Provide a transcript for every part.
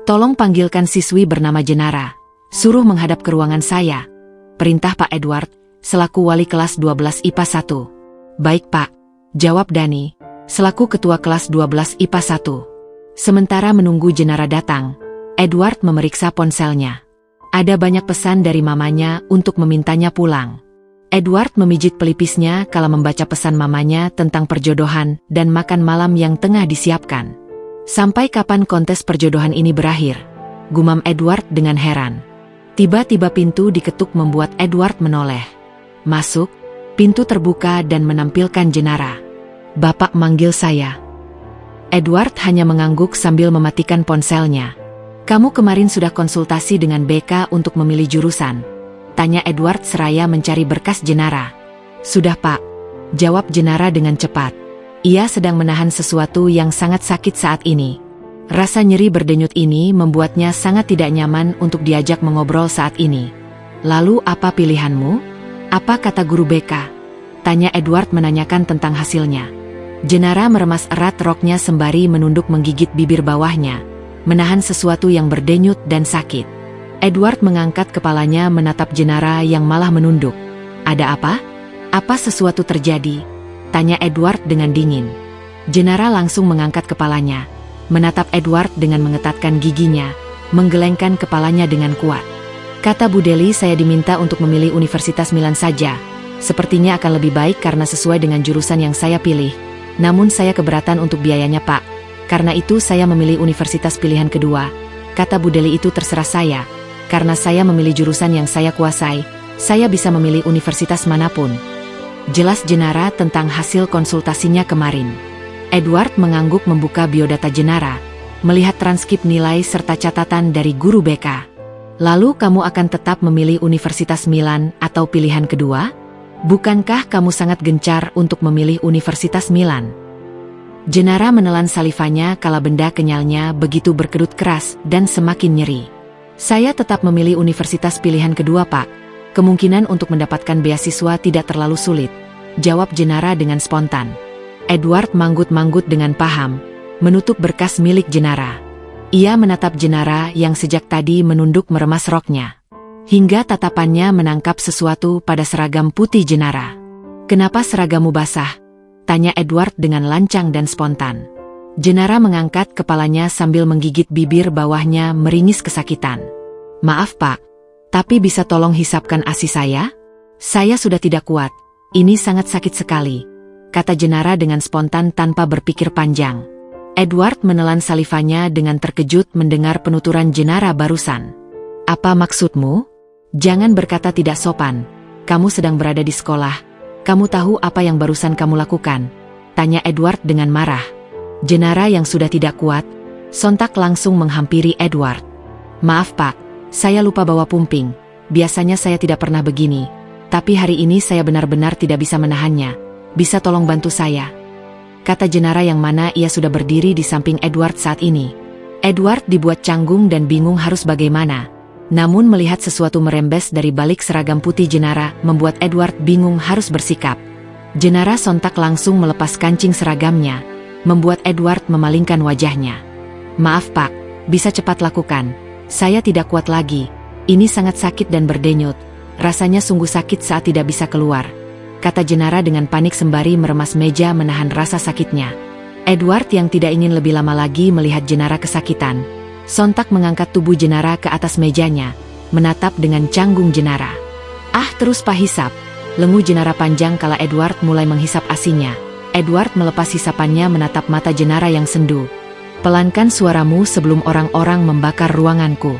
Tolong panggilkan siswi bernama Jenara. Suruh menghadap ke ruangan saya. Perintah Pak Edward, selaku wali kelas 12 IPA 1. Baik Pak, jawab Dani, selaku ketua kelas 12 IPA 1. Sementara menunggu Jenara datang, Edward memeriksa ponselnya. Ada banyak pesan dari mamanya untuk memintanya pulang. Edward memijit pelipisnya kala membaca pesan mamanya tentang perjodohan dan makan malam yang tengah disiapkan. Sampai kapan kontes perjodohan ini berakhir? Gumam Edward dengan heran. Tiba-tiba pintu diketuk membuat Edward menoleh. Masuk, pintu terbuka dan menampilkan Jenara. Bapak manggil saya. Edward hanya mengangguk sambil mematikan ponselnya. Kamu kemarin sudah konsultasi dengan BK untuk memilih jurusan? Tanya Edward seraya mencari berkas Jenara. Sudah Pak, jawab Jenara dengan cepat. Ia sedang menahan sesuatu yang sangat sakit saat ini. Rasa nyeri berdenyut ini membuatnya sangat tidak nyaman untuk diajak mengobrol saat ini. Lalu apa pilihanmu? Apa kata guru BK? Tanya Edward menanyakan tentang hasilnya. Jenara meremas erat roknya sembari menunduk menggigit bibir bawahnya, menahan sesuatu yang berdenyut dan sakit. Edward mengangkat kepalanya menatap Jenara yang malah menunduk. Ada apa? Apa sesuatu terjadi? Tanya Edward dengan dingin. Jenara langsung mengangkat kepalanya, menatap Edward dengan mengetatkan giginya, menggelengkan kepalanya dengan kuat. Kata Bu Deli saya diminta untuk memilih Universitas Milan saja. Sepertinya akan lebih baik karena sesuai dengan jurusan yang saya pilih. Namun saya keberatan untuk biayanya Pak. Karena itu saya memilih universitas pilihan kedua. Kata Bu Deli itu terserah saya. Karena saya memilih jurusan yang saya kuasai, saya bisa memilih universitas manapun. Jelas Jenara tentang hasil konsultasinya kemarin. Edward mengangguk membuka biodata Jenara, melihat transkrip nilai serta catatan dari guru BK. Lalu kamu akan tetap memilih Universitas Milan atau pilihan kedua? Bukankah kamu sangat gencar untuk memilih Universitas Milan? Jenara menelan salivanya kala benda kenyalnya begitu berkedut keras dan semakin nyeri. Saya tetap memilih universitas pilihan kedua Pak. Kemungkinan untuk mendapatkan beasiswa tidak terlalu sulit, jawab Jenara dengan spontan. Edward manggut-manggut dengan paham, menutup berkas milik Jenara. Ia menatap Jenara yang sejak tadi menunduk meremas roknya. Hingga tatapannya menangkap sesuatu pada seragam putih Jenara. Kenapa seragamu basah? Tanya Edward dengan lancang dan spontan. Jenara mengangkat kepalanya sambil menggigit bibir bawahnya meringis kesakitan. Maaf Pak. Tapi bisa tolong hisapkan ASI saya? Saya sudah tidak kuat. Ini sangat sakit sekali, kata Jenara dengan spontan tanpa berpikir panjang. Edward menelan salivanya dengan terkejut mendengar penuturan Jenara barusan. Apa maksudmu? Jangan berkata tidak sopan. Kamu sedang berada di sekolah. Kamu tahu apa yang barusan kamu lakukan? Tanya Edward dengan marah. Jenara yang sudah tidak kuat, sontak langsung menghampiri Edward. Maaf Pak. Saya lupa bawa pumping. Biasanya saya tidak pernah begini. Tapi hari ini saya benar-benar tidak bisa menahannya. Bisa tolong bantu saya? Kata Jenara yang mana ia sudah berdiri di samping Edward saat ini. Edward dibuat canggung dan bingung harus bagaimana. Namun melihat sesuatu merembes dari balik seragam putih Jenara membuat Edward bingung harus bersikap. Jenara sontak langsung melepas kancing seragamnya, membuat Edward memalingkan wajahnya. Maaf Pak, bisa cepat lakukan. Saya tidak kuat lagi. Ini sangat sakit dan berdenyut. Rasanya sungguh sakit saat tidak bisa keluar. Kata Jenara dengan panik sembari meremas meja menahan rasa sakitnya. Edward yang tidak ingin lebih lama lagi melihat Jenara kesakitan, sontak mengangkat tubuh Jenara ke atas mejanya, menatap dengan canggung Jenara. Ah terus Pak hisap. Lengu Jenara panjang kala Edward mulai menghisap ASINya. Edward melepas hisapannya menatap mata Jenara yang sendu. Pelankan suaramu sebelum orang-orang membakar ruanganku.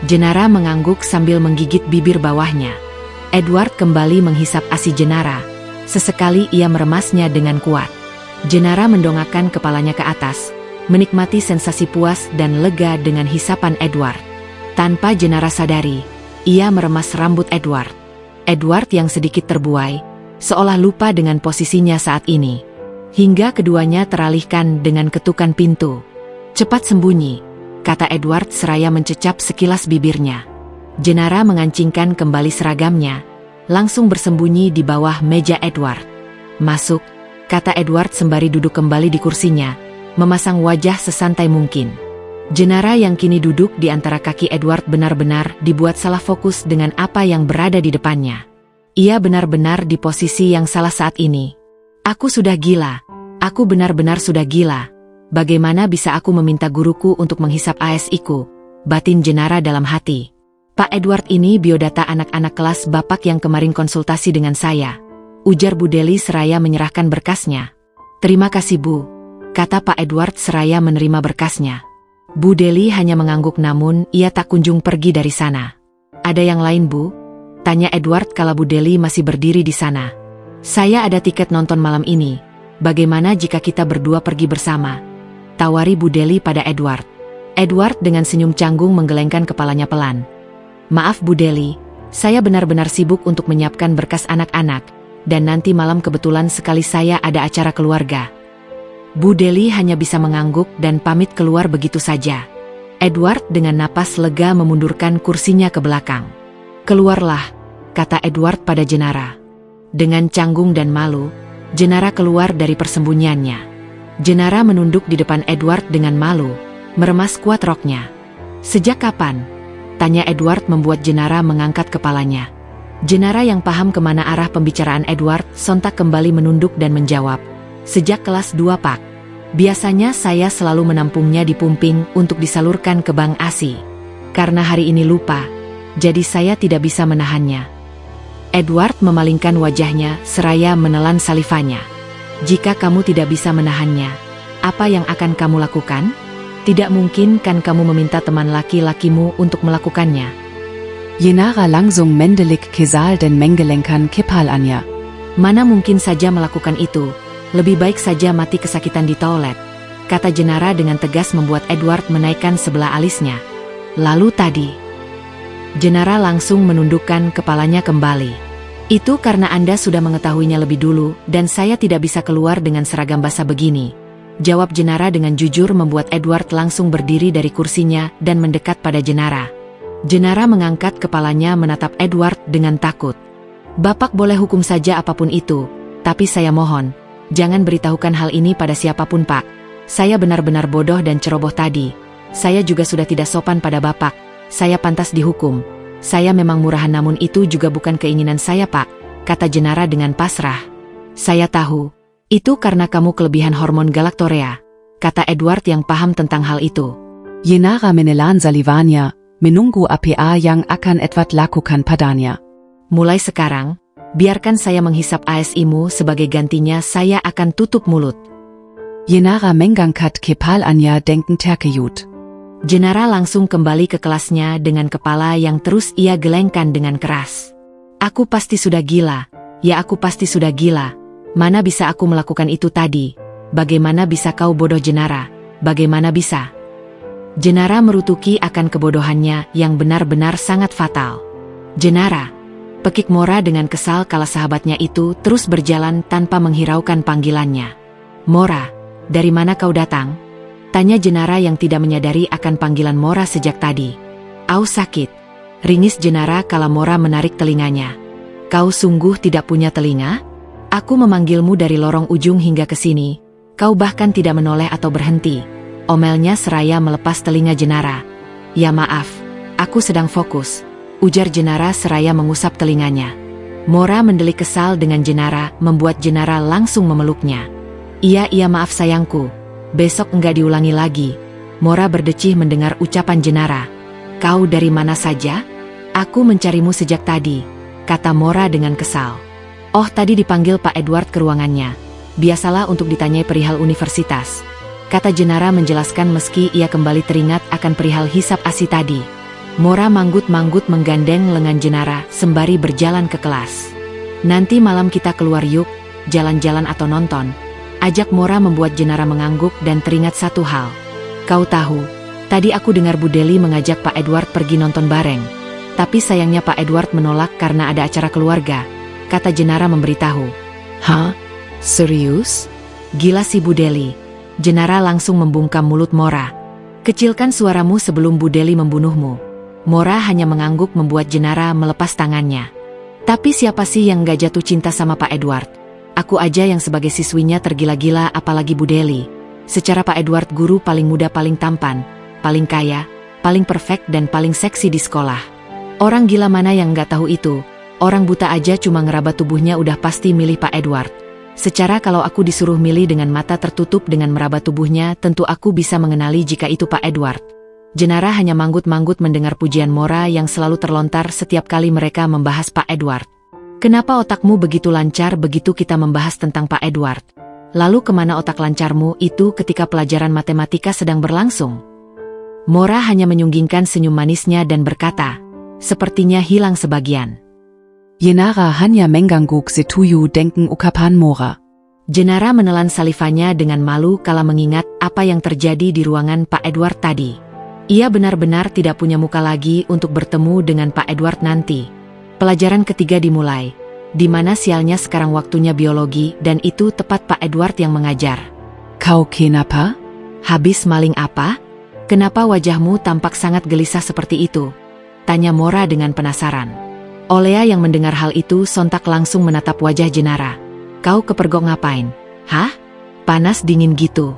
Jenara mengangguk sambil menggigit bibir bawahnya. Edward kembali menghisap ASI Jenara. Sesekali ia meremasnya dengan kuat. Jenara mendongakkan kepalanya ke atas, menikmati sensasi puas dan lega dengan hisapan Edward. Tanpa Jenara sadari, ia meremas rambut Edward. Edward yang sedikit terbuai, seolah lupa dengan posisinya saat ini. Hingga keduanya teralihkan dengan ketukan pintu. Cepat sembunyi, kata Edward seraya mencecap sekilas bibirnya. Jenara mengancingkan kembali seragamnya, langsung bersembunyi di bawah meja Edward. Masuk, kata Edward sembari duduk kembali di kursinya, memasang wajah sesantai mungkin. Jenara yang kini duduk di antara kaki Edward benar-benar dibuat salah fokus dengan apa yang berada di depannya. Ia benar-benar di posisi yang salah saat ini. Aku sudah gila. Aku benar-benar sudah gila. Bagaimana bisa aku meminta guruku untuk menghisap ASI-ku? Batin Jenara dalam hati. Pak Edward ini biodata anak-anak kelas Bapak yang kemarin konsultasi dengan saya. Ujar Bu Deli seraya menyerahkan berkasnya. Terima kasih Bu, kata Pak Edward seraya menerima berkasnya. Bu Deli hanya mengangguk namun ia tak kunjung pergi dari sana. Ada yang lain Bu? Tanya Edward kala Bu Deli masih berdiri di sana. Saya ada tiket nonton malam ini. Bagaimana jika kita berdua pergi bersama? Tawari Bu Deli pada Edward. Edward dengan senyum canggung menggelengkan kepalanya pelan. Maaf Bu Deli, saya benar-benar sibuk untuk menyiapkan berkas anak-anak, dan nanti malam kebetulan sekali saya ada acara keluarga. Bu Deli hanya bisa mengangguk dan pamit keluar begitu saja. Edward dengan napas lega memundurkan kursinya ke belakang. Keluarlah, kata Edward pada Jenara. Dengan canggung dan malu, Jenara keluar dari persembunyiannya. Jenara menunduk di depan Edward dengan malu, meremas kuat roknya. Sejak kapan? Tanya Edward membuat Jenara mengangkat kepalanya. Jenara yang paham kemana arah pembicaraan Edward sontak kembali menunduk dan menjawab. Sejak kelas 2 Pak. Biasanya saya selalu menampungnya di pumping untuk disalurkan ke Bank ASI. Karena hari ini lupa, jadi saya tidak bisa menahannya. Edward memalingkan wajahnya seraya menelan salivanya. Jika kamu tidak bisa menahannya, apa yang akan kamu lakukan? Tidak mungkin kan kamu meminta teman laki-lakimu untuk melakukannya. Jenara langsung mendelik Kesal dan menggelengkan kepalanya. Mana mungkin saja melakukan itu. Lebih baik saja mati kesakitan di toilet, kata Jenara dengan tegas membuat Edward menaikkan sebelah alisnya. Lalu tadi, Jenara langsung menundukkan kepalanya kembali. Itu karena Anda sudah mengetahuinya lebih dulu dan saya tidak bisa keluar dengan seragam basah begini. Jawab Jenara dengan jujur membuat Edward langsung berdiri dari kursinya dan mendekat pada Jenara. Jenara mengangkat kepalanya menatap Edward dengan takut. Bapak boleh hukum saja apapun itu, tapi saya mohon, jangan beritahukan hal ini pada siapapun Pak. Saya benar-benar bodoh dan ceroboh tadi. Saya juga sudah tidak sopan pada Bapak. Saya pantas dihukum. Saya memang murahan namun itu juga bukan keinginan saya Pak, kata Jenara dengan pasrah. Saya tahu, itu karena kamu kelebihan hormon galaktorea, kata Edward yang paham tentang hal itu. Jenara menelan salivanya, menunggu apa yang akan Edward lakukan padanya. Mulai sekarang, biarkan saya menghisap ASI-mu sebagai gantinya saya akan tutup mulut. Jenara mengangkat kepalanya dengan terkejut. Jenara langsung kembali ke kelasnya dengan kepala yang terus ia gelengkan dengan keras. Aku pasti sudah gila, ya aku pasti sudah gila. Mana bisa aku melakukan itu tadi? Bagaimana bisa kau bodoh Jenara? Bagaimana bisa? Jenara merutuki akan kebodohannya yang benar-benar sangat fatal. Jenara, pekik Mora dengan kesal kala sahabatnya itu terus berjalan tanpa menghiraukan panggilannya. Mora, dari mana kau datang? Tanya Jenara yang tidak menyadari akan panggilan Mora sejak tadi. Au sakit. Ringis Jenara kala Mora menarik telinganya. Kau sungguh tidak punya telinga? Aku memanggilmu dari lorong ujung hingga ke sini. Kau bahkan tidak menoleh atau berhenti. Omelnya seraya melepas telinga Jenara. Ya maaf, aku sedang fokus, ujar Jenara seraya mengusap telinganya. Mora mendelik kesal dengan Jenara membuat Jenara langsung memeluknya. Iya maaf sayangku. Besok enggak diulangi lagi. Mora berdecih mendengar ucapan Jenara. Kau dari mana saja? Aku mencarimu sejak tadi, kata Mora dengan kesal. Oh tadi dipanggil Pak Edward ke ruangannya. Biasalah untuk ditanyai perihal universitas, kata Jenara menjelaskan meski ia kembali teringat akan perihal hisap ASI tadi. Mora manggut-manggut menggandeng lengan Jenara sembari berjalan ke kelas. Nanti malam kita keluar yuk, jalan-jalan atau nonton, ajak Mora membuat Jenara mengangguk dan teringat satu hal. Kau tahu, tadi aku dengar Bu Deli mengajak Pak Edward pergi nonton bareng. Tapi sayangnya Pak Edward menolak karena ada acara keluarga, kata Jenara memberitahu. Hah? Serius? Gila si Bu Deli. Jenara langsung membungkam mulut Mora. Kecilkan suaramu sebelum Bu Deli membunuhmu. Mora hanya mengangguk membuat Jenara melepas tangannya. Tapi siapa sih yang gak jatuh cinta sama Pak Edward? Aku aja yang sebagai siswinya tergila-gila apalagi Bu Deli. Secara Pak Edward guru paling muda paling tampan, paling kaya, paling perfect dan paling seksi di sekolah. Orang gila mana yang nggak tahu itu? Orang buta aja cuma ngeraba tubuhnya udah pasti milih Pak Edward. Secara kalau aku disuruh milih dengan mata tertutup dengan meraba tubuhnya, tentu aku bisa mengenali jika itu Pak Edward. Jenara hanya manggut-manggut mendengar pujian Mora yang selalu terlontar setiap kali mereka membahas Pak Edward. Kenapa otakmu begitu lancar begitu kita membahas tentang Pak Edward? Lalu kemana otak lancarmu itu ketika pelajaran matematika sedang berlangsung? Mora hanya menyunggingkan senyum manisnya dan berkata, sepertinya hilang sebagian. Jenara hanya mengangguk setuju denken ucapan Mora. Jenara menelan salivanya dengan malu kala mengingat apa yang terjadi di ruangan Pak Edward tadi. Ia benar-benar tidak punya muka lagi untuk bertemu dengan Pak Edward nanti. Pelajaran ketiga dimulai, di mana sialnya sekarang waktunya biologi dan itu tepat Pak Edward yang mengajar. Kau kenapa? Habis maling apa? Kenapa wajahmu tampak sangat gelisah seperti itu? Tanya Mora dengan penasaran. Olea yang mendengar hal itu sontak langsung menatap wajah Jenara. Kau kepergok ngapain? Hah? Panas dingin gitu.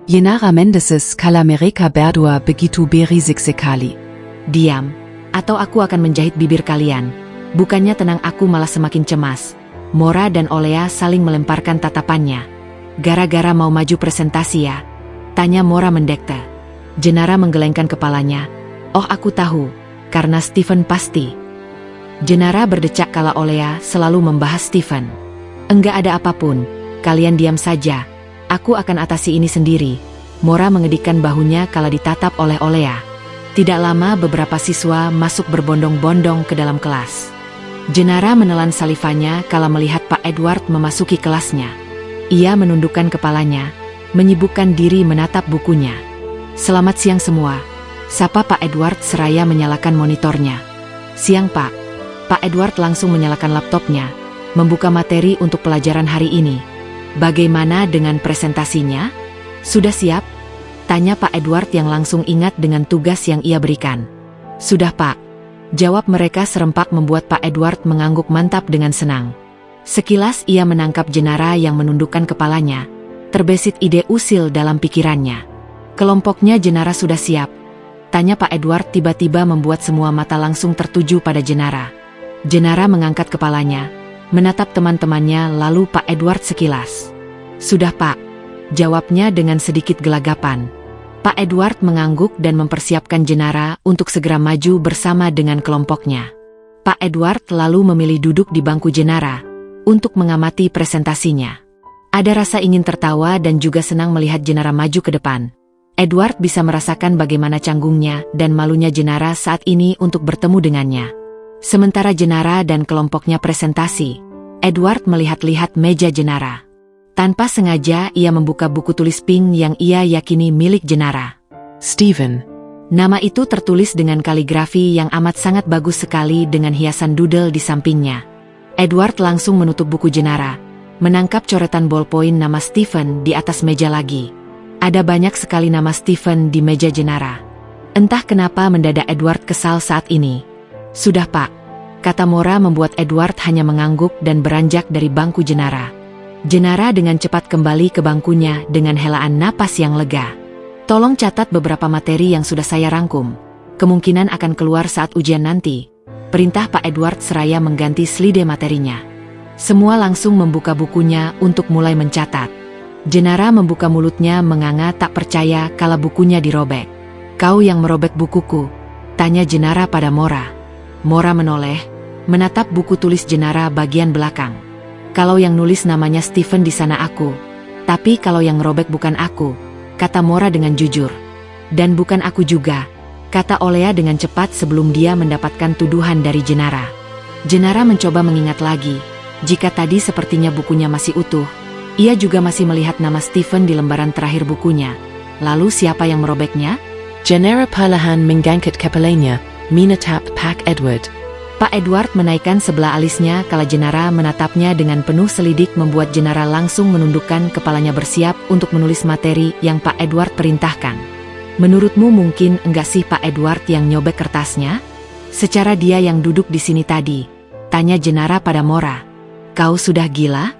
Jenara Mendeses kala mereka berdua begitu berisik sekali. Diam, atau aku akan menjahit bibir kalian. Bukannya tenang aku malah semakin cemas. Mora dan Olea saling melemparkan tatapannya. Gara-gara mau maju presentasi ya? Tanya Mora mendekte. Jenara menggelengkan kepalanya. Oh aku tahu, karena Stephen pasti. Jenara berdecak kala Olea selalu membahas Stephen. Enggak ada apapun, kalian diam saja. Aku akan atasi ini sendiri. Mora mengedikkan bahunya kala ditatap oleh Olea. Tidak lama beberapa siswa masuk berbondong-bondong ke dalam kelas. Jenara menelan salivanya kala melihat Pak Edward memasuki kelasnya. Ia menundukkan kepalanya, menyibukkan diri menatap bukunya. Selamat siang semua. Sapa Pak Edward seraya menyalakan monitornya. Siang Pak. Pak Edward langsung menyalakan laptopnya, membuka materi untuk pelajaran hari ini. Bagaimana dengan presentasinya? Sudah siap? Tanya Pak Edward yang langsung ingat dengan tugas yang ia berikan. Sudah Pak. Jawab mereka serempak membuat Pak Edward mengangguk mantap dengan senang. Sekilas ia menangkap Jenara yang menundukkan kepalanya. Terbesit ide usil dalam pikirannya. Kelompoknya Jenara sudah siap? Tanya Pak Edward tiba-tiba membuat semua mata langsung tertuju pada Jenara. Jenara mengangkat kepalanya, menatap teman-temannya lalu Pak Edward sekilas. Sudah Pak. Jawabnya dengan sedikit gelagapan. Pak Edward mengangguk dan mempersiapkan Jenara untuk segera maju bersama dengan kelompoknya. Pak Edward lalu memilih duduk di bangku Jenara untuk mengamati presentasinya. Ada rasa ingin tertawa dan juga senang melihat Jenara maju ke depan. Edward bisa merasakan bagaimana canggungnya dan malunya Jenara saat ini untuk bertemu dengannya. Sementara Jenara dan kelompoknya presentasi, Edward melihat-lihat meja Jenara. Tanpa sengaja ia membuka buku tulis pink yang ia yakini milik Jenara. Stephen. Nama itu tertulis dengan kaligrafi yang amat sangat bagus sekali dengan hiasan doodle di sampingnya. Edward langsung menutup buku Jenara, menangkap coretan ballpoint nama Stephen di atas meja lagi. Ada banyak sekali nama Stephen di meja Jenara. Entah kenapa mendadak Edward kesal saat ini. Sudah Pak, kata Mora membuat Edward hanya mengangguk dan beranjak dari bangku Jenara. Jenara dengan cepat kembali ke bangkunya dengan helaan napas yang lega. Tolong catat beberapa materi yang sudah saya rangkum. Kemungkinan akan keluar saat ujian nanti. Perintah Pak Edward seraya mengganti slide materinya. Semua langsung membuka bukunya untuk mulai mencatat. Jenara membuka mulutnya menganga tak percaya kala bukunya dirobek. Kau yang merobek bukuku? Tanya Jenara pada Mora. Mora menoleh, menatap buku tulis Jenara bagian belakang. Kalau yang nulis namanya Stephen di sana aku. Tapi kalau yang ngerobek bukan aku, kata Mora dengan jujur. Dan bukan aku juga, kata Olea dengan cepat sebelum dia mendapatkan tuduhan dari Jenara. Jenara mencoba mengingat lagi, jika tadi sepertinya bukunya masih utuh. Ia juga masih melihat nama Stephen di lembaran terakhir bukunya. Lalu siapa yang merobeknya? Jenara perlahan menggangkat kepalanya, menatap Pak Edward. Pak Edward menaikkan sebelah alisnya kala Jenara menatapnya dengan penuh selidik membuat Jenara langsung menundukkan kepalanya bersiap untuk menulis materi yang Pak Edward perintahkan. Menurutmu mungkin enggak sih Pak Edward yang nyobek kertasnya? Secara dia yang duduk di sini tadi. Tanya Jenara pada Mora. Kau sudah gila?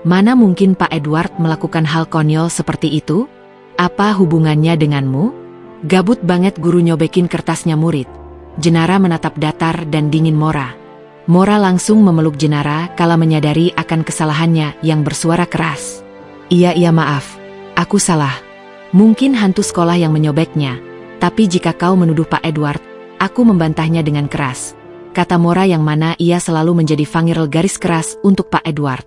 Mana mungkin Pak Edward melakukan hal konyol seperti itu? Apa hubungannya denganmu? Gabut banget guru nyobekin kertasnya murid. Jenara menatap datar dan dingin Mora. Mora langsung memeluk Jenara kala menyadari akan kesalahannya yang bersuara keras. Iya maaf, aku salah. Mungkin hantu sekolah yang menyobeknya. Tapi jika kau menuduh Pak Edward, aku membantahnya dengan keras. Kata Mora yang mana ia selalu menjadi viral garis keras untuk Pak Edward.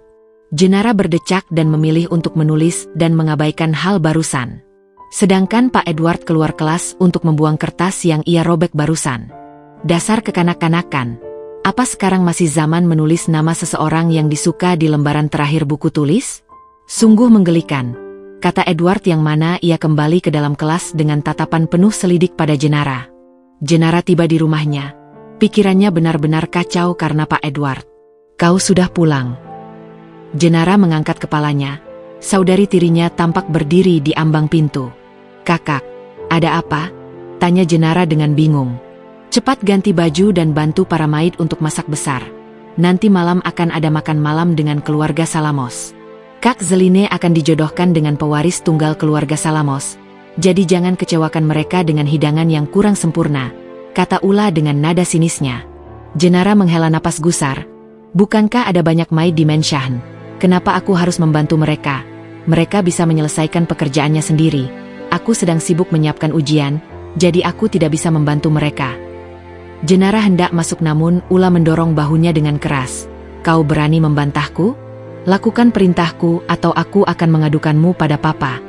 Jenara berdecak dan memilih untuk menulis dan mengabaikan hal barusan. Sedangkan Pak Edward keluar kelas untuk membuang kertas yang ia robek barusan. Dasar kekanak-kanakan. Apa sekarang masih zaman menulis nama seseorang yang disuka di lembaran terakhir buku tulis? Sungguh menggelikan, kata Edward yang mana ia kembali ke dalam kelas dengan tatapan penuh selidik pada Jenara. Jenara tiba di rumahnya. Pikirannya benar-benar kacau karena Pak Edward. Kau sudah pulang. Jenara mengangkat kepalanya. Saudari tirinya tampak berdiri di ambang pintu. Kakak, ada apa? Tanya Jenara dengan bingung. Cepat ganti baju dan bantu para maid untuk masak besar. Nanti malam akan ada makan malam dengan keluarga Salamos. Kak Zeline akan dijodohkan dengan pewaris tunggal keluarga Salamos. Jadi jangan kecewakan mereka dengan hidangan yang kurang sempurna, kata Ula dengan nada sinisnya. Jenara menghela napas gusar. Bukankah ada banyak maid di Menshahen? Kenapa aku harus membantu mereka? Mereka bisa menyelesaikan pekerjaannya sendiri. Aku sedang sibuk menyiapkan ujian, jadi aku tidak bisa membantu mereka. Jenara hendak masuk namun Ula mendorong bahunya dengan keras. Kau berani membantahku? Lakukan perintahku atau aku akan mengadukanmu pada papa.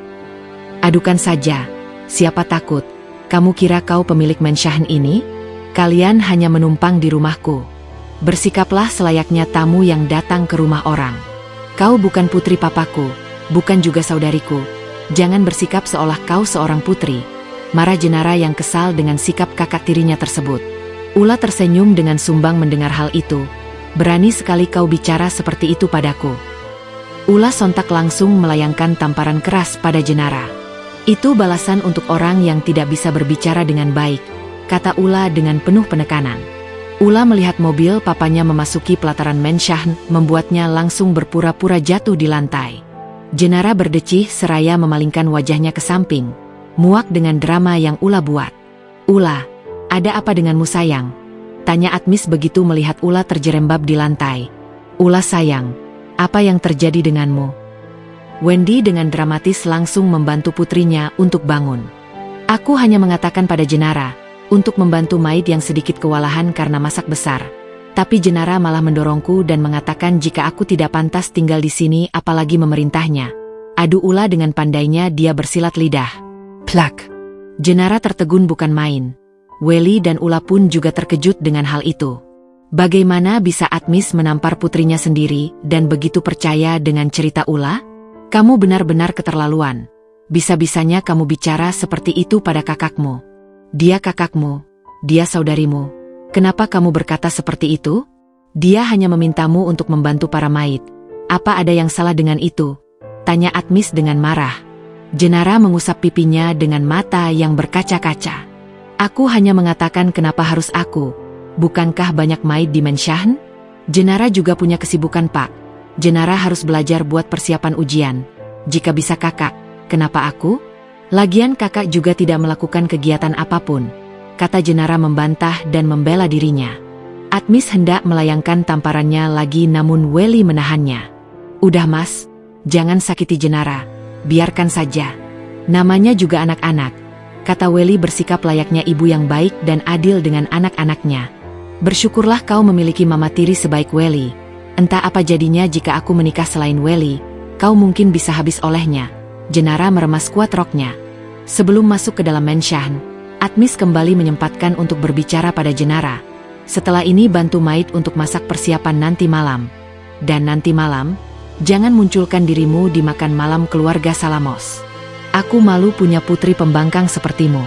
Adukan saja. Siapa takut? Kamu kira kau pemilik Menshahen ini? Kalian hanya menumpang di rumahku. Bersikaplah selayaknya tamu yang datang ke rumah orang. Kau bukan putri papaku, bukan juga saudariku. Jangan bersikap seolah kau seorang putri. Marah Jenara yang kesal dengan sikap kakak tirinya tersebut. Ula tersenyum dengan sumbang mendengar hal itu. Berani sekali kau bicara seperti itu padaku. Ula sontak langsung melayangkan tamparan keras pada Jenara. Itu balasan untuk orang yang tidak bisa berbicara dengan baik, kata Ula dengan penuh penekanan. Ula melihat mobil papanya memasuki pelataran Menshahen membuatnya langsung berpura-pura jatuh di lantai. Jenara berdecih seraya memalingkan wajahnya ke samping, muak dengan drama yang Ula buat. Ula, ada apa denganmu sayang? Tanya Atmis begitu melihat Ula terjerembab di lantai. Ula sayang, apa yang terjadi denganmu? Wendy dengan dramatis langsung membantu putrinya untuk bangun. Aku hanya mengatakan pada Jenara, untuk membantu maid yang sedikit kewalahan karena masak besar. Tapi Jenara malah mendorongku dan mengatakan jika aku tidak pantas tinggal di sini apalagi memerintahnya. Adu Ula dengan pandainya dia bersilat lidah. Plak. Jenara tertegun bukan main. Welly dan Ula pun juga terkejut dengan hal itu. Bagaimana bisa Atmis menampar putrinya sendiri dan begitu percaya dengan cerita Ula? Kamu benar-benar keterlaluan. Bisa-bisanya kamu bicara seperti itu pada kakakmu. Dia kakakmu, dia saudarimu. Kenapa kamu berkata seperti itu? Dia hanya memintamu untuk membantu para maid. Apa ada yang salah dengan itu? Tanya Atmis dengan marah. Jenara mengusap pipinya dengan mata yang berkaca-kaca. Aku hanya mengatakan kenapa harus aku. Bukankah banyak maid di Menshahen? Jenara juga punya kesibukan pak. Jenara harus belajar buat persiapan ujian. Jika bisa kakak, kenapa aku? Lagian kakak juga tidak melakukan kegiatan apapun. Kata Jenara membantah dan membela dirinya. Atmis hendak melayangkan tamparannya lagi namun Welly menahannya. Udah mas, jangan sakiti Jenara. Biarkan saja. Namanya juga anak-anak. Kata Welly bersikap layaknya ibu yang baik dan adil dengan anak-anaknya. Bersyukurlah kau memiliki mama tiri sebaik Welly. Entah apa jadinya jika aku menikah selain Welly, kau mungkin bisa habis olehnya. Jenara meremas kuat roknya. Sebelum masuk ke dalam Menshahen, Atmis kembali menyempatkan untuk berbicara pada Jenara. Setelah ini bantu maid untuk masak persiapan nanti malam. Dan nanti malam, jangan munculkan dirimu di makan malam keluarga Salamos. Aku malu punya putri pembangkang sepertimu.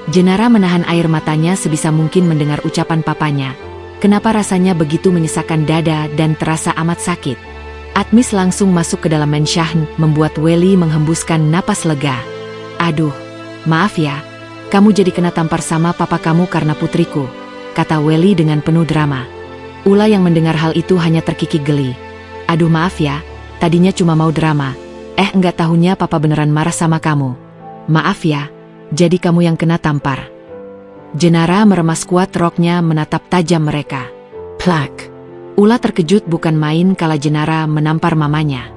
Jenara menahan air matanya sebisa mungkin mendengar ucapan papanya. Kenapa rasanya begitu menyisakan dada dan terasa amat sakit. Atmis langsung masuk ke dalam Menshahen membuat Welly menghembuskan napas lega. Aduh, maaf ya, kamu jadi kena tampar sama papa kamu karena putriku, kata Welly dengan penuh drama. Ula yang mendengar hal itu hanya terkikik geli. Aduh maaf ya, tadinya cuma mau drama. Enggak tahunya papa beneran marah sama kamu. Maaf ya, Jadi kamu yang kena tampar. Jenara meremas kuat roknya menatap tajam mereka. Plak. Ula terkejut bukan main kala Jenara menampar mamanya.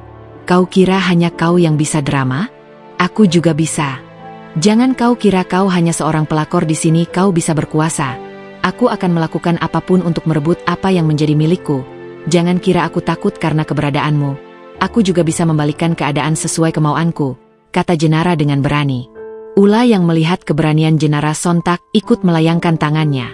Kau kira hanya kau yang bisa drama? Aku juga bisa. Jangan kau kira kau hanya seorang pelakor di sini kau bisa berkuasa. Aku akan melakukan apapun untuk merebut apa yang menjadi milikku. Jangan kira aku takut karena keberadaanmu. Aku juga bisa membalikan keadaan sesuai kemauanku, kata Jenara dengan berani. Ula yang melihat keberanian Jenara sontak ikut melayangkan tangannya.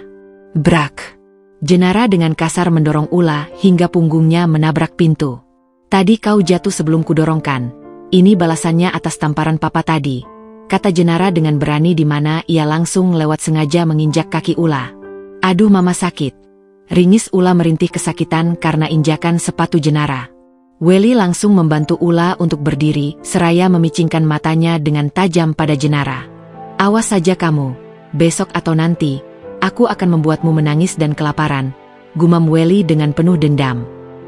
Brak! Jenara dengan kasar mendorong Ula hingga punggungnya menabrak pintu. Tadi kau jatuh sebelum kudorongkan. Ini balasannya atas tamparan papa tadi, kata Jenara dengan berani di mana ia langsung lewat sengaja menginjak kaki Ula. Aduh mama sakit. Ringis Ula merintih kesakitan karena injakan sepatu Jenara. Welly langsung membantu Ula untuk berdiri seraya memicingkan matanya dengan tajam pada Jenara. Awas saja kamu, besok atau nanti, aku akan membuatmu menangis dan kelaparan, gumam Welly dengan penuh dendam.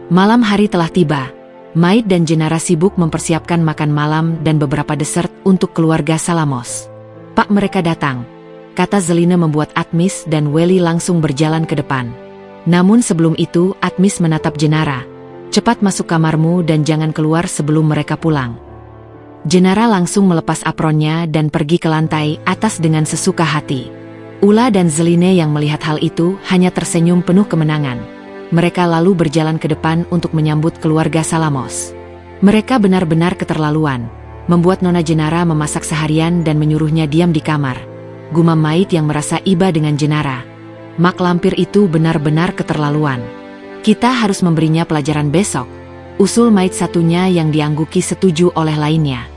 Malam hari telah tiba. Maid dan Jenara sibuk mempersiapkan makan malam dan beberapa dessert untuk keluarga Salamos. Pak mereka datang, kata Zelina membuat Atmis dan Welly langsung berjalan ke depan. Namun sebelum itu Atmis menatap Jenara. Cepat masuk kamarmu dan jangan keluar sebelum mereka pulang. Jenara langsung melepas apronnya dan pergi ke lantai atas dengan sesuka hati. Ula dan Zeline yang melihat hal itu hanya tersenyum penuh kemenangan. Mereka lalu berjalan ke depan untuk menyambut keluarga Salamos. Mereka benar-benar keterlaluan, membuat Nona Jenara memasak seharian dan menyuruhnya diam di kamar. Gumam Maid yang merasa iba dengan Jenara. Mak lampir itu benar-benar keterlaluan. Kita harus memberinya pelajaran besok. Usul Maid satunya yang diangguki setuju oleh lainnya.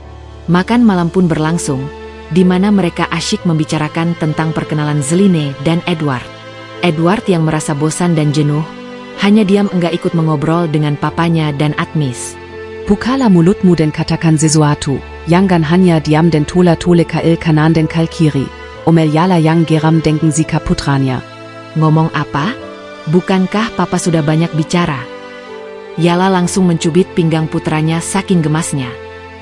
Makan malam pun berlangsung, di mana mereka asyik membicarakan tentang perkenalan Zeline dan Edward. Edward yang merasa bosan dan jenuh, hanya diam enggak ikut mengobrol dengan papanya dan Atmis. Bukalah mulutmu dan katakan sesuatu. Jangan hanya diam dan tole kail kanan dan kalkiri. Omelyala yang geram denken si kaputranya. Ngomong apa? Bukankah papa sudah banyak bicara? Yala langsung mencubit pinggang putranya saking gemasnya.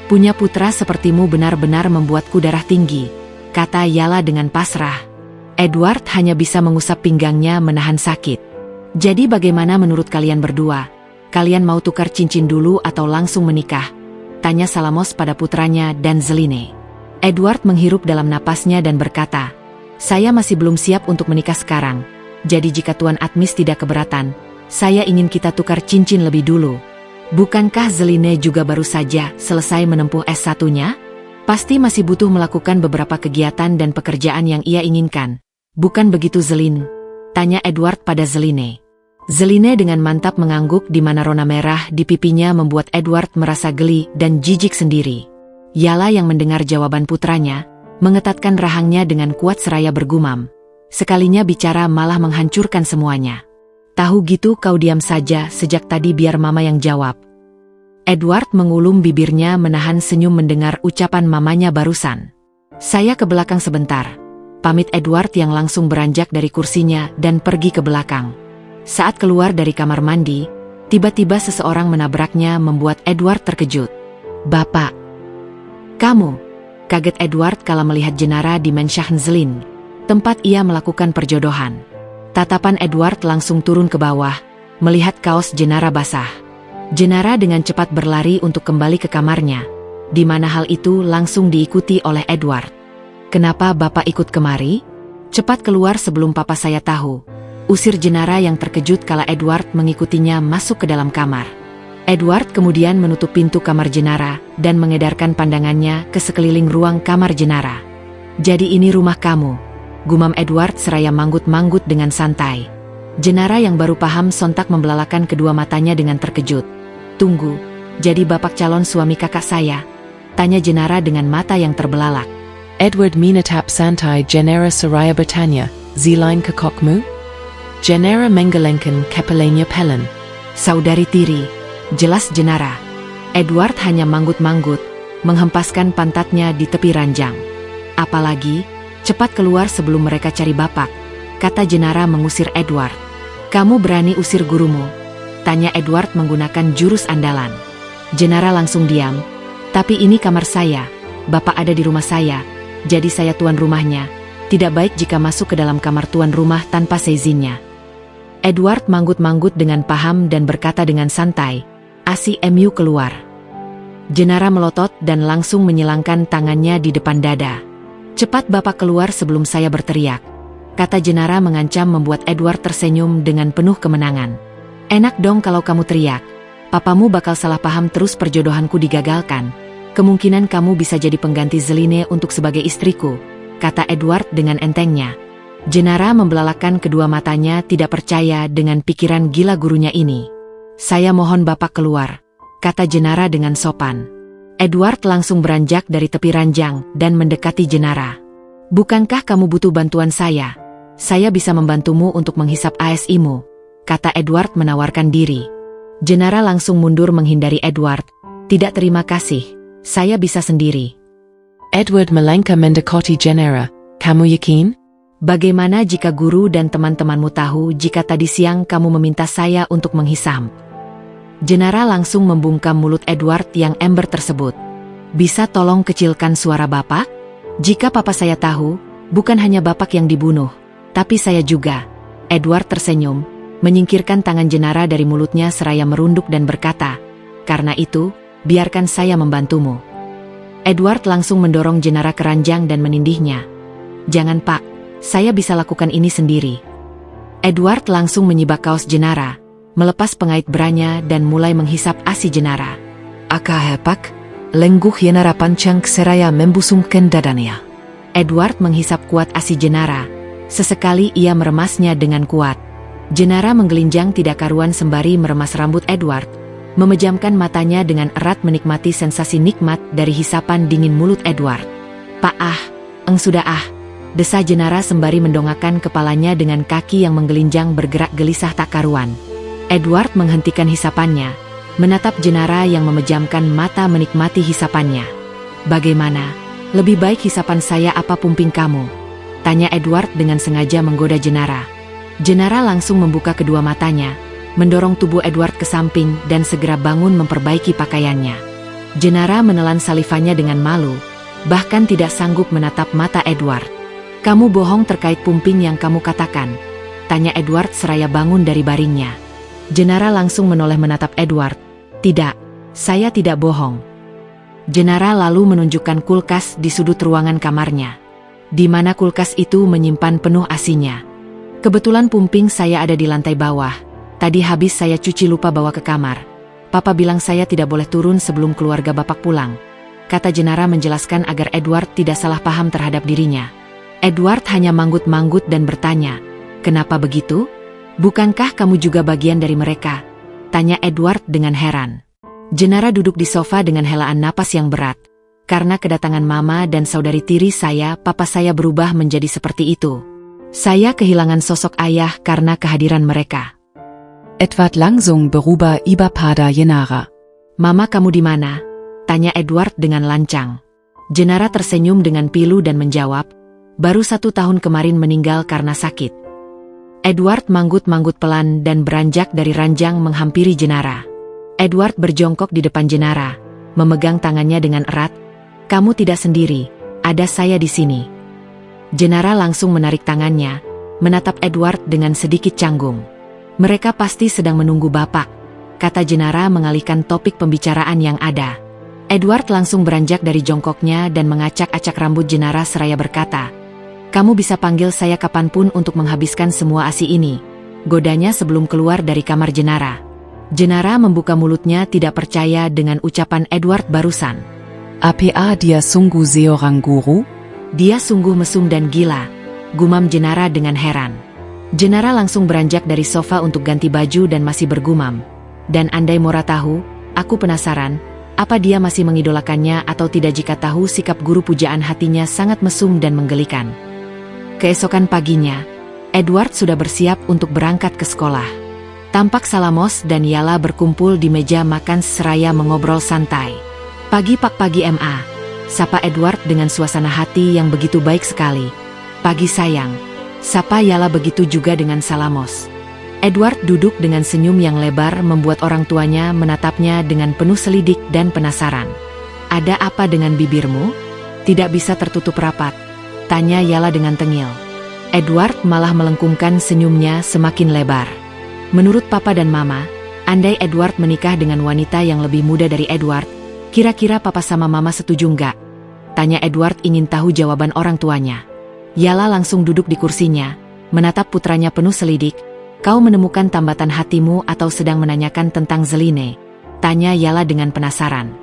Punya putra sepertimu benar-benar membuatku darah tinggi, kata Yala dengan pasrah. Edward hanya bisa mengusap pinggangnya menahan sakit. Jadi bagaimana menurut kalian berdua? Kalian mau tukar cincin dulu atau langsung menikah? Tanya Salamos pada putranya dan Zeline. Edward menghirup dalam napasnya dan berkata, saya masih belum siap untuk menikah sekarang. Jadi jika Tuan Atmis tidak keberatan, saya ingin kita tukar cincin lebih dulu. Bukankah Zeline juga baru saja selesai menempuh S1-nya? Pasti masih butuh melakukan beberapa kegiatan dan pekerjaan yang ia inginkan. Bukan begitu Zeline? Tanya Edward pada Zeline. Zeline dengan mantap mengangguk di mana rona merah di pipinya membuat Edward merasa geli dan jijik sendiri. Yala yang mendengar jawaban putranya, mengetatkan rahangnya dengan kuat seraya bergumam. Sekalinya bicara malah menghancurkan semuanya. Tahu gitu kau diam saja sejak tadi biar mama yang jawab. Edward mengulum bibirnya menahan senyum mendengar ucapan mamanya barusan. Saya ke belakang sebentar. Pamit Edward yang langsung beranjak dari kursinya dan pergi ke belakang. Saat keluar dari kamar mandi, tiba-tiba seseorang menabraknya membuat Edward terkejut. Bapak. Kamu. Kaget Edward kala melihat Jenara di Menshachenzlin, tempat ia melakukan perjodohan. Tatapan Edward langsung turun ke bawah, melihat kaos Jenara basah. Jenara dengan cepat berlari untuk kembali ke kamarnya, di mana hal itu langsung diikuti oleh Edward. Kenapa Bapak ikut kemari? Cepat keluar sebelum papa saya tahu. Usir Jenara yang terkejut kala Edward mengikutinya masuk ke dalam kamar. Edward kemudian menutup pintu kamar Jenara dan mengedarkan pandangannya ke sekeliling ruang kamar Jenara. Jadi ini rumah kamu, gumam Edward seraya manggut-manggut dengan santai. Jenara yang baru paham sontak membelalakan kedua matanya dengan terkejut. Tunggu, jadi bapak calon suami kakak saya? Tanya Jenara dengan mata yang terbelalak. Edward menatap santai Jenara seraya bertanya, Zilain kekokmu? Jenara menggelengkan kepalanya pelan. Saudari tiri, jelas Jenara. Edward hanya manggut-manggut, menghempaskan pantatnya di tepi ranjang. Apalagi, cepat keluar sebelum mereka cari bapak, kata Jenara mengusir Edward. Kamu berani usir gurumu? Tanya Edward menggunakan jurus andalan. Jenara langsung diam. Tapi ini kamar saya, bapak ada di rumah saya, jadi saya tuan rumahnya. Tidak baik jika masuk ke dalam kamar tuan rumah tanpa seizinnya. Edward manggut-manggut dengan paham dan berkata dengan santai, "ACMU keluar." Jenara melotot dan langsung menyilangkan tangannya di depan dada. "Cepat Bapak keluar sebelum saya berteriak," kata Jenara mengancam membuat Edward tersenyum dengan penuh kemenangan. "Enak dong kalau kamu teriak. Papamu bakal salah paham terus perjodohanku digagalkan. Kemungkinan kamu bisa jadi pengganti Zeline untuk sebagai istriku," kata Edward dengan entengnya. Jenara membelalakan kedua matanya tidak percaya dengan pikiran gila gurunya ini. "Saya mohon Bapak keluar," kata Jenara dengan sopan. Edward langsung beranjak dari tepi ranjang dan mendekati Jenara. "Bukankah kamu butuh bantuan saya? Saya bisa membantumu untuk menghisap ASI-mu," kata Edward menawarkan diri. Jenara langsung mundur menghindari Edward. "Tidak, terima kasih. Saya bisa sendiri." Edward melangkah mendekati Jenara. "Kamu yakin?" "Bagaimana jika guru dan teman-temanmu tahu jika tadi siang kamu meminta saya untuk menghisap?" Jenara langsung membungkam mulut Edward yang ember tersebut. "Bisa tolong kecilkan suara Bapak? Jika papa saya tahu, bukan hanya Bapak yang dibunuh, tapi saya juga." Edward tersenyum, menyingkirkan tangan Jenara dari mulutnya seraya merunduk dan berkata, "Karena itu, biarkan saya membantumu." Edward langsung mendorong Jenara ke ranjang dan menindihnya. "Jangan Pak, saya bisa lakukan ini sendiri." Edward langsung menyibak kaos Jenara, melepas pengait beranya dan mulai menghisap ASI Jenara. "Akahepak, lengguh Jenara pancang seraya membusungkan dadanya." Edward menghisap kuat ASI Jenara. Sesekali ia meremasnya dengan kuat. Jenara menggelinjang tidak karuan sembari meremas rambut Edward, memejamkan matanya dengan erat menikmati sensasi nikmat dari hisapan dingin mulut Edward. "Pak sudah desa Jenara sembari mendongakkan kepalanya dengan kaki yang menggelinjang bergerak gelisah tak karuan. Edward menghentikan hisapannya, menatap Jenara yang memejamkan mata menikmati hisapannya. "Bagaimana? Lebih baik hisapan saya apa pumping kamu?" tanya Edward dengan sengaja menggoda Jenara. Jenara langsung membuka kedua matanya, mendorong tubuh Edward ke samping dan segera bangun memperbaiki pakaiannya. Jenara menelan salivanya dengan malu, bahkan tidak sanggup menatap mata Edward. "Kamu bohong terkait pumping yang kamu katakan?" tanya Edward seraya bangun dari baringnya. Jenara langsung menoleh menatap Edward. "Tidak, saya tidak bohong." Jenara lalu menunjukkan kulkas di sudut ruangan kamarnya, di mana kulkas itu menyimpan penuh asinya. "Kebetulan pumping saya ada di lantai bawah. Tadi habis saya cuci lupa bawa ke kamar. Papa bilang saya tidak boleh turun sebelum keluarga Bapak pulang," kata Jenara menjelaskan agar Edward tidak salah paham terhadap dirinya. Edward hanya manggut-manggut dan bertanya, "Kenapa begitu? Bukankah kamu juga bagian dari mereka?" tanya Edward dengan heran. Jenara duduk di sofa dengan helaan napas yang berat. "Karena kedatangan mama dan saudari tiri saya, papa saya berubah menjadi seperti itu. Saya kehilangan sosok ayah karena kehadiran mereka." Edward langsung berubah iba pada Jenara. "Mama kamu di mana?" tanya Edward dengan lancang. Jenara tersenyum dengan pilu dan menjawab, "Baru 1 tahun kemarin meninggal karena sakit." Edward manggut-manggut pelan dan beranjak dari ranjang menghampiri Jenara. Edward berjongkok di depan Jenara, memegang tangannya dengan erat. "Kamu tidak sendiri, ada saya di sini." Jenara langsung menarik tangannya, menatap Edward dengan sedikit canggung. "Mereka pasti sedang menunggu Bapak," kata Jenara mengalihkan topik pembicaraan yang ada. Edward langsung beranjak dari jongkoknya dan mengacak-acak rambut Jenara seraya berkata, "Kamu bisa panggil saya kapanpun untuk menghabiskan semua ASI ini," godanya sebelum keluar dari kamar Jenara. Jenara membuka mulutnya tidak percaya dengan ucapan Edward barusan. "Apa dia sungguh seorang guru?" "Dia sungguh mesum dan gila," gumam Jenara dengan heran. Jenara langsung beranjak dari sofa untuk ganti baju dan masih bergumam, "Dan andai Mora tahu, aku penasaran, apa dia masih mengidolakannya atau tidak jika tahu sikap guru pujaan hatinya sangat mesum dan menggelikan." Keesokan paginya, Edward sudah bersiap untuk berangkat ke sekolah. Tampak Salamos dan Yala berkumpul di meja makan seraya mengobrol santai. "Pagi Pak, pagi MA," sapa Edward dengan suasana hati yang begitu baik sekali. "Pagi sayang," sapa Yala begitu juga dengan Salamos. Edward duduk dengan senyum yang lebar membuat orang tuanya menatapnya dengan penuh selidik dan penasaran. "Ada apa dengan bibirmu?" Tidak bisa tertutup rapat? Tanya Yala dengan tengil. Edward malah melengkungkan senyumnya semakin lebar. Menurut Papa dan Mama, andai Edward menikah dengan wanita yang lebih muda dari Edward, kira-kira Papa sama Mama setuju nggak? Tanya Edward ingin tahu jawaban orang tuanya. Yala langsung duduk di kursinya, menatap putranya penuh selidik. Kau menemukan tambatan hatimu atau sedang menanyakan tentang Zeline? Tanya Yala dengan penasaran.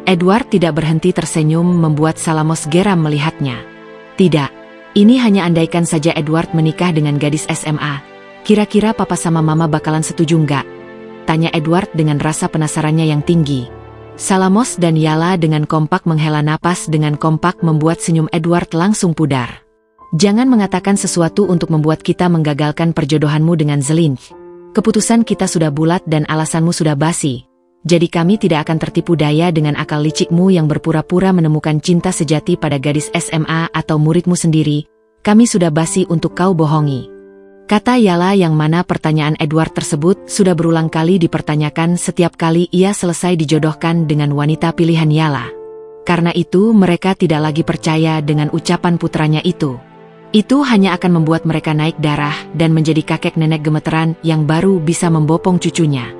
Edward tidak berhenti tersenyum membuat Salamos geram melihatnya. Tidak, ini hanya andaikan saja Edward menikah dengan gadis SMA. Kira-kira Papa sama Mama bakalan setuju nggak? Tanya Edward dengan rasa penasarannya yang tinggi. Salamos dan Yala dengan kompak menghela napas dengan kompak membuat senyum Edward langsung pudar. Jangan mengatakan sesuatu untuk membuat kita menggagalkan perjodohanmu dengan Zeline. Keputusan kita sudah bulat dan alasanmu sudah basi. Jadi kami tidak akan tertipu daya dengan akal licikmu yang berpura-pura menemukan cinta sejati pada gadis SMA atau muridmu sendiri. Kami sudah basi untuk kau bohongi. Kata Yala yang mana pertanyaan Edward tersebut sudah berulang kali dipertanyakan setiap kali ia selesai dijodohkan dengan wanita pilihan Yala. Karena itu mereka tidak lagi percaya dengan ucapan putranya itu. Itu hanya akan membuat mereka naik darah dan menjadi kakek nenek gemeteran yang baru bisa membopong cucunya.